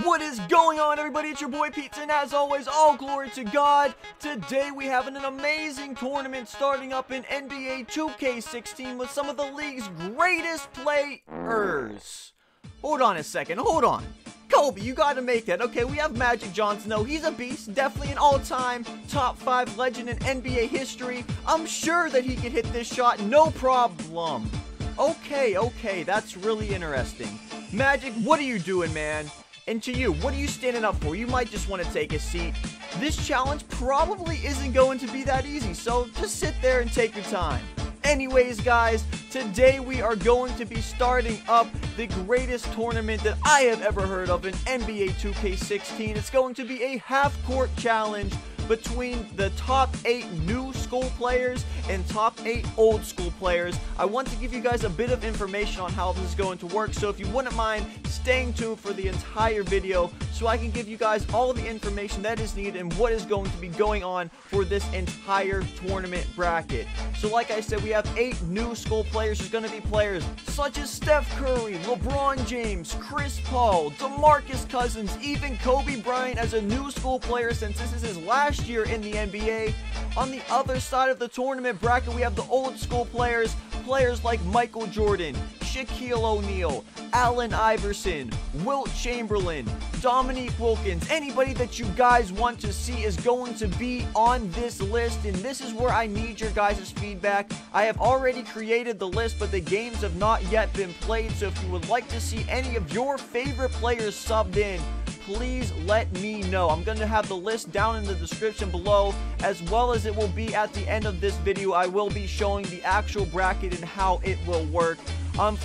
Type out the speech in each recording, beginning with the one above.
What is going on, everybody? It's your boy Pizza, and as always, all glory to God. Today we have an amazing tournament starting up in NBA 2K16 with some of the league's greatest players. Hold on a second, hold on. Kobe, you gotta make that. Okay, we have Magic Johnson, though. He's a beast, definitely an all-time top 5 legend in NBA history. I'm sure that he could hit this shot, no problem. Okay, that's really interesting. Magic, what are you doing, man? And to you, what are you standing up for? You might just want to take a seat. This challenge probably isn't going to be that easy, so just sit there and take your time. Anyways, guys, today we are going to be starting up the greatest tournament that I have ever heard of in NBA 2K16. It's going to be a half-court challenge between the top 8 new school players and top 8 old school players. I want to give you guys a bit of information on how this is going to work, so if you wouldn't mind staying tuned for the entire video so I can give you guys all the information that is needed and what is going to be going on for this entire tournament bracket. So like I said, we have 8 new school players. There's going to be players such as Steph Curry, LeBron James, Chris Paul, DeMarcus Cousins, even Kobe Bryant as a new school player since this is his last year in the NBA. On the other side of the tournament bracket, we have the old school players like Michael Jordan, Shaquille O'Neal, Allen Iverson, Wilt Chamberlain, Dominique Wilkins. Anybody that you guys want to see is going to be on this list, and this is where I need your guys' feedback. I have already created the list, but the games have not yet been played, so if you would like to see any of your favorite players subbed in, please let me know. I'm going to have the list down in the description below, as well as it will be at the end of this video. I will be showing the actual bracket and how it will work.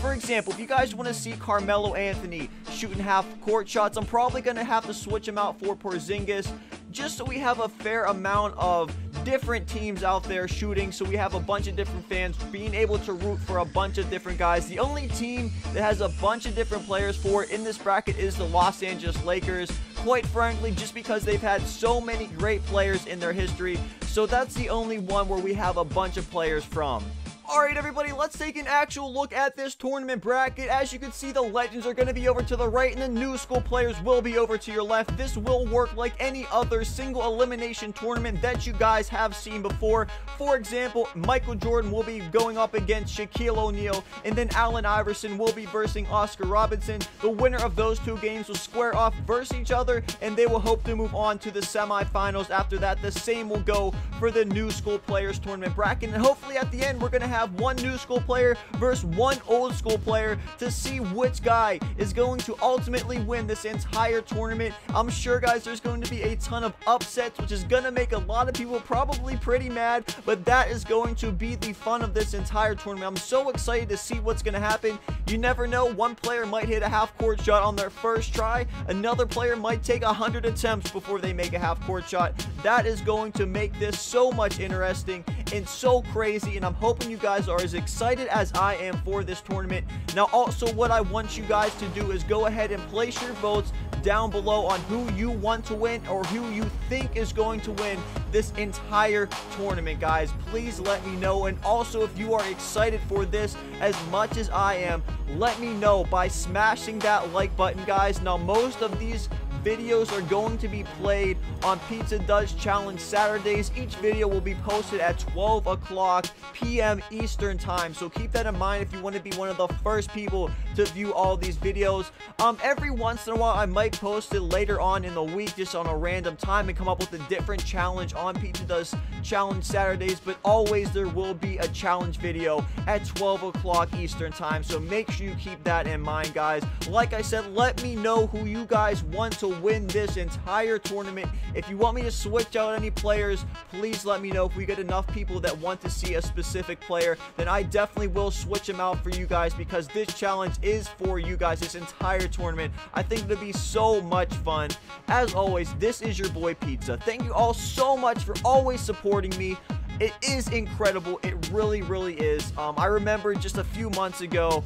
For example, if you guys want to see Carmelo Anthony shooting half-court shots, I'm probably going to have to switch him out for Porzingis, just so we have a fair amount of different teams out there shooting, so we have a bunch of different fans being able to root for a bunch of different guys. The only team that has a bunch of different players for in this bracket is the Los Angeles Lakers, quite frankly, just because they've had so many great players in their history. So that's the only one where we have a bunch of players from. Alright, everybody, let's take an actual look at this tournament bracket. As you can see, the legends are going to be over to the right, and the new school players will be over to your left. This will work like any other single elimination tournament that you guys have seen before. For example, Michael Jordan will be going up against Shaquille O'Neal, and then Allen Iverson will be versing Oscar Robertson. The winner of those 2 games will square off versus each other, and they will hope to move on to the semifinals. After that, the same will go for the new school players tournament bracket, and hopefully at the end, we're going to have one new school player versus one old school player to see which guy is going to ultimately win this entire tournament. I'm sure, guys, there's going to be a ton of upsets, which is going to make a lot of people probably pretty mad, but that is going to be the fun of this entire tournament. I'm so excited to see what's going to happen. You never know, one player might hit a half-court shot on their first try. Another player might take 100 attempts before they make a half-court shot. That is going to make this so much interesting and so crazy, and I'm hoping you guys are as excited as I am for this tournament. Now, also, what I want you guys to do is go ahead and place your votes down below on who you want to win or who you think is going to win this entire tournament, guys. Please let me know. And also, if you are excited for this as much as I am, let me know by smashing that like button, guys. Now, most of these videos are going to be played on Pizza Does Challenge Saturdays. Each video will be posted at 12 o'clock p.m. Eastern time, so keep that in mind if you want to be one of the first people to view all these videos. Every once in a while I might post it later on in the week just on a random time and come up with a different challenge on Pizza Does Challenge Saturdays, but always there will be a challenge video at 12 o'clock Eastern time, so make sure you keep that in mind, guys. Like I said, let me know who you guys want to win this entire tournament. If you want me to switch out any players, please let me know. If we get enough people that want to see a specific player, then I definitely will switch them out for you guys, because this challenge is for you guys, this entire tournament. I think it'll be so much fun. As always, this is your boy Pizza. Thank you all so much for always supporting me. It is incredible. It really is. I remember just a few months ago,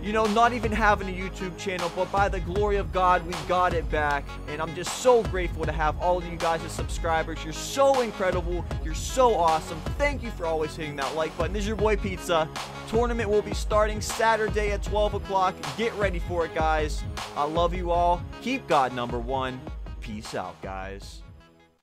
you know, not even having a YouTube channel, but by the glory of God, we got it back, and I'm just so grateful to have all of you guys as subscribers. You're so incredible. You're so awesome. Thank you for always hitting that like button. This is your boy Pizza. Tournament will be starting Saturday at 12 o'clock. Get ready for it, guys. I love you all. Keep God number one. Peace out, guys.